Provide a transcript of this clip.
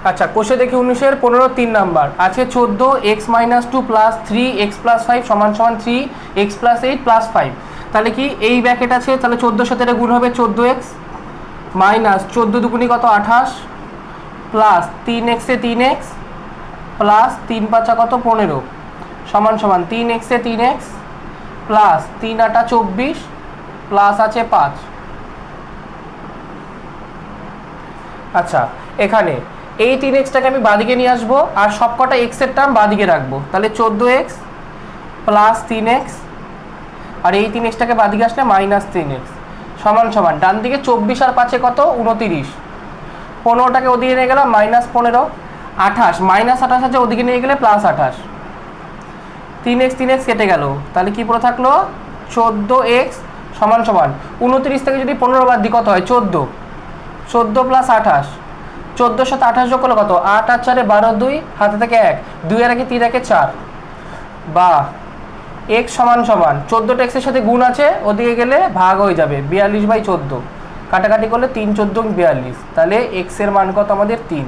আচ্ছা কোষে দেখি 19-এর 15 নাম্বার আছে 14x-2 প্লাস 3x প্লাস 5 সমান সমান 3x প্লাস 8 প্লাস 5। তাহলে কি এই ব্র্যাকেট আছে, তাহলে 14 সাথে গুণ হবে 14x মাইনাস 14 দুগুণি কত 28 প্লাস 3x এ 3x প্লাস 3 পাঁচা কত 15 সমান সমান 3x এ 3x প্লাস 3 আটা 24 প্লাস আছে 5। আচ্ছা এখানে এই 3xটাকে আমি বাঁদিকে নিয়ে আসবো আর সবকটা x এর টার্ম বাঁদিকে রাখবো, তাহলে 14x প্লাস 3x আর এই 3xটাকে বাঁদিকে আসলে মাইনাস 3x সমান সমান ডান দিকে 24 আর 5 কত 29, 15টাকে ওদিকে নিয়ে গেলাম মাইনাস 15, 28 মাইনাস 28 আছে ওদিকে নিয়ে গেলে প্লাস 28, 3x কেটে গেল, তাহলে কি পড়ে থাকলো 14x সমান সমান 29 থেকে যদি 15 বাদ দিই কত হয় 14 প্লাস 28, 14 সাথে 28 যোগ করলে কত 8 আর 4 12 2 হাতে থেকে 1 2 আর 1 3 1 4 বা x সমান সমান 14টা x এর সাথে গুণ আছে ওদিকে গেলে ভাগ হয়ে যাবে 42/14 কাটাকাটি করলে 3 14 42, তাহলে x এর মান কত আমাদের 3।